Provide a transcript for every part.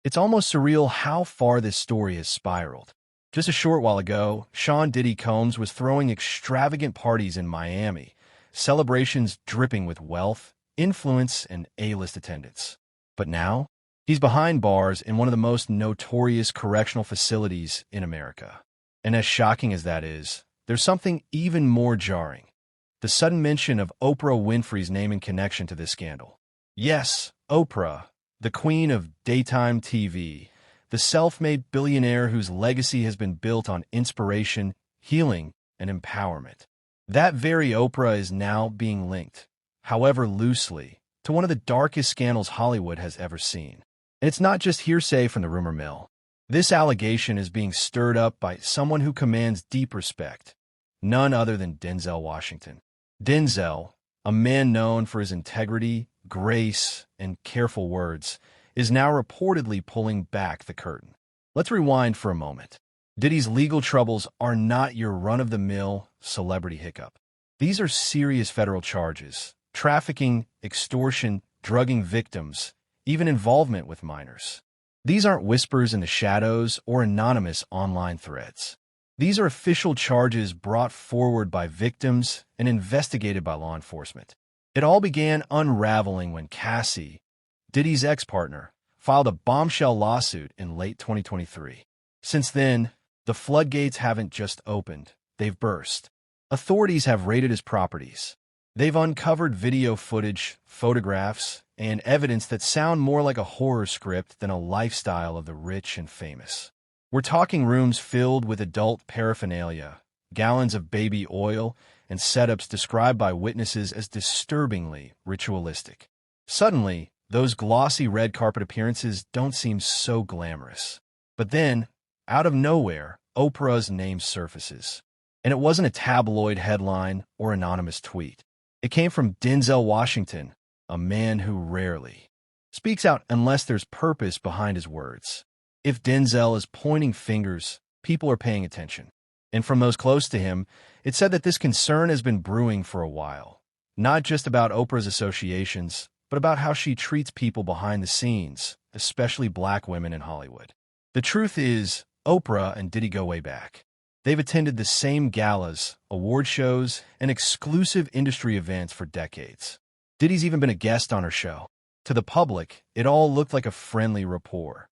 It's almost surreal how far this story has spiraled. Just a short while ago, Sean Diddy Combs was throwing extravagant parties in Miami, celebrations dripping with wealth, influence, and A-list attendance. But now, he's behind bars in one of the most notorious correctional facilities in America. And as shocking as that is, there's something even more jarring: the sudden mention of Oprah Winfrey's name in connection to this scandal. Yes, Oprah, the queen of daytime TV, the self-made billionaire whose legacy has been built on inspiration, healing, and empowerment. That very Oprah is now being linked, however loosely, to one of the darkest scandals Hollywood has ever seen. And it's not just hearsay from the rumor mill. This allegation is being stirred up by someone who commands deep respect, none other than Denzel Washington. Denzel, a man known for his integrity, grace, and careful words, is now reportedly pulling back the curtain. Let's rewind for a moment. Diddy's legal troubles are not your run-of-the-mill celebrity hiccup. These are serious federal charges: trafficking, extortion, drugging victims, even involvement with minors. These aren't whispers in the shadows or anonymous online threads. These are official charges brought forward by victims and investigated by law enforcement. It all began unraveling when Cassie, Diddy's ex-partner, filed a bombshell lawsuit in late 2023. Since then, the floodgates haven't just opened, they've burst. Authorities have raided his properties. They've uncovered video footage, photographs, and evidence that sound more like a horror script than a lifestyle of the rich and famous. We're talking rooms filled with adult paraphernalia, gallons of baby oil, and setups described by witnesses as disturbingly ritualistic. Suddenly, those glossy red carpet appearances don't seem so glamorous. But then, out of nowhere, Oprah's name surfaces. And it wasn't a tabloid headline or anonymous tweet. It came from Denzel Washington, a man who rarely speaks out unless there's purpose behind his words. If Denzel is pointing fingers, people are paying attention. And from those close to him, it said that this concern has been brewing for a while. Not just about Oprah's associations, but about how she treats people behind the scenes, especially black women in Hollywood. The truth is, Oprah and Diddy go way back. They've attended the same galas, award shows, and exclusive industry events for decades. Diddy's even been a guest on her show. To the public, it all looked like a friendly rapport,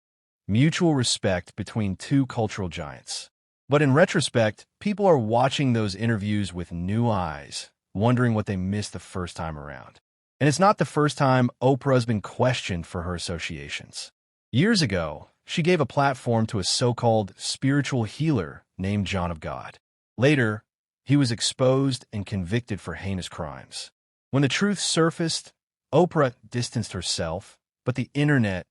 mutual respect between two cultural giants. But in retrospect, people are watching those interviews with new eyes, wondering what they missed the first time around. And it's not the first time Oprah's been questioned for her associations. Years ago, she gave a platform to a so-called spiritual healer named John of God. Later, he was exposed and convicted for heinous crimes. When the truth surfaced, Oprah distanced herself, but the internet,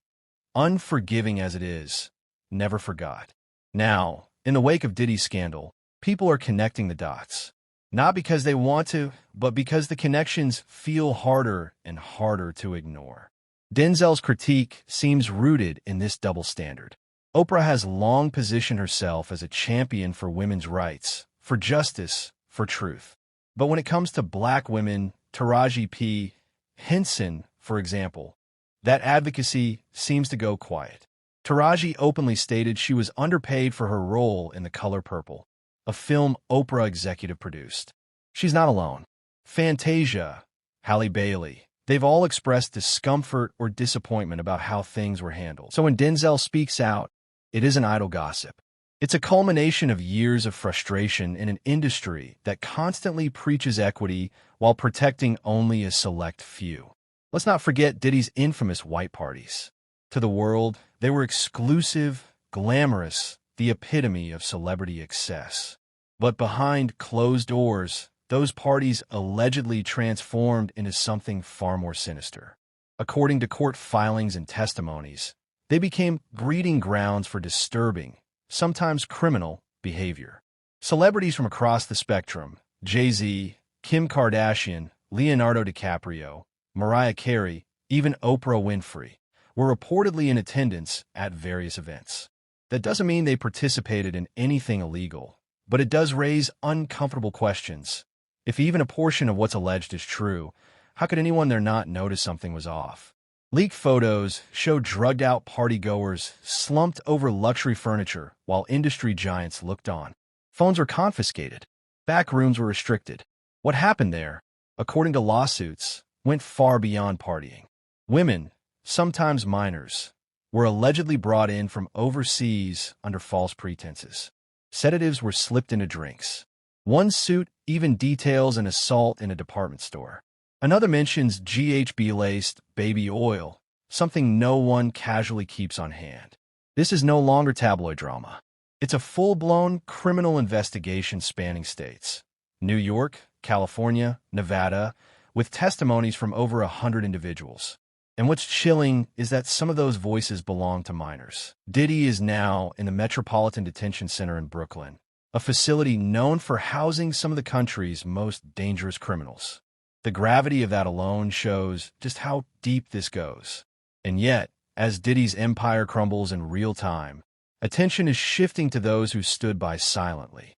unforgiving as it is, never forgot. Now, in the wake of Diddy's scandal, people are connecting the dots. Not because they want to, but because the connections feel harder and harder to ignore. Denzel's critique seems rooted in this double standard. Oprah has long positioned herself as a champion for women's rights, for justice, for truth. But when it comes to black women, Taraji P. Henson, for example, that advocacy seems to go quiet. Taraji openly stated she was underpaid for her role in The Color Purple, a film Oprah executive produced. She's not alone. Fantasia, Halle Bailey, they've all expressed discomfort or disappointment about how things were handled. So when Denzel speaks out, it isn't idle gossip. It's a culmination of years of frustration in an industry that constantly preaches equity while protecting only a select few. Let's not forget Diddy's infamous white parties. To the world, they were exclusive, glamorous, the epitome of celebrity excess. But behind closed doors, those parties allegedly transformed into something far more sinister. According to court filings and testimonies, they became breeding grounds for disturbing, sometimes criminal, behavior. Celebrities from across the spectrum, Jay-Z, Kim Kardashian, Leonardo DiCaprio, Mariah Carey, even Oprah Winfrey, were reportedly in attendance at various events. That doesn't mean they participated in anything illegal, but it does raise uncomfortable questions. If even a portion of what's alleged is true, how could anyone there not notice something was off? Leaked photos show drugged-out partygoers slumped over luxury furniture while industry giants looked on. Phones were confiscated. Back rooms were restricted. What happened there, according to lawsuits, went far beyond partying. Women, sometimes minors, were allegedly brought in from overseas under false pretenses. Sedatives were slipped into drinks. One suit even details an assault in a department store. Another mentions GHB-laced baby oil, something no one casually keeps on hand. This is no longer tabloid drama. It's a full-blown criminal investigation spanning states: New York, California, Nevada, with testimonies from over 100 individuals. And what's chilling is that some of those voices belong to minors. Diddy is now in the Metropolitan Detention Center in Brooklyn, a facility known for housing some of the country's most dangerous criminals. The gravity of that alone shows just how deep this goes. And yet, as Diddy's empire crumbles in real time, attention is shifting to those who stood by silently.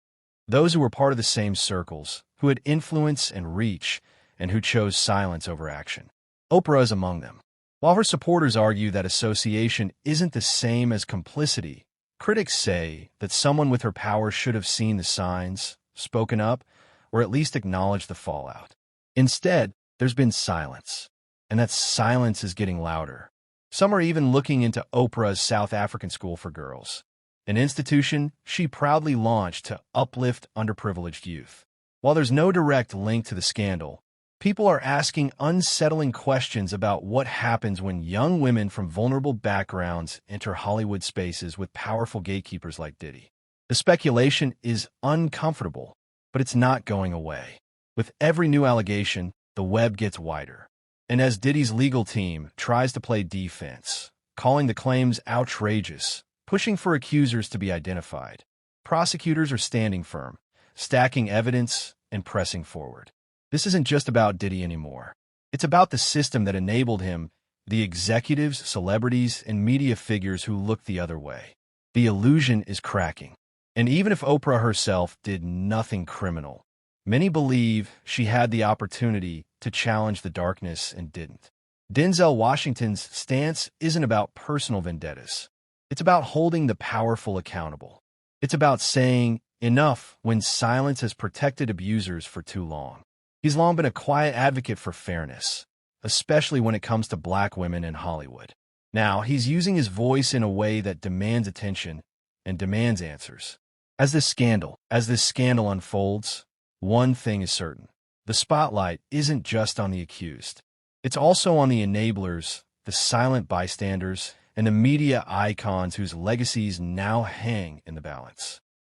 Those who were part of the same circles, who had influence and reach, and who chose silence over action. Oprah is among them. While her supporters argue that association isn't the same as complicity, critics say that someone with her power should have seen the signs, spoken up, or at least acknowledged the fallout. Instead, there's been silence, and that silence is getting louder. Some are even looking into Oprah's South African School for Girls, an institution she proudly launched to uplift underprivileged youth. While there's no direct link to the scandal, people are asking unsettling questions about what happens when young women from vulnerable backgrounds enter Hollywood spaces with powerful gatekeepers like Diddy. The speculation is uncomfortable, but it's not going away. With every new allegation, the web gets wider. And as Diddy's legal team tries to play defense, calling the claims outrageous, pushing for accusers to be identified, prosecutors are standing firm, stacking evidence and pressing forward. This isn't just about Diddy anymore. It's about the system that enabled him, the executives, celebrities, and media figures who look the other way. The illusion is cracking. And even if Oprah herself did nothing criminal, many believe she had the opportunity to challenge the darkness and didn't. Denzel Washington's stance isn't about personal vendettas. It's about holding the powerful accountable. It's about saying enough when silence has protected abusers for too long. He's long been a quiet advocate for fairness, especially when it comes to Black women in Hollywood. Now, he's using his voice in a way that demands attention and demands answers. As this scandal unfolds, one thing is certain. The spotlight isn't just on the accused. It's also on the enablers, the silent bystanders, and the media icons whose legacies now hang in the balance.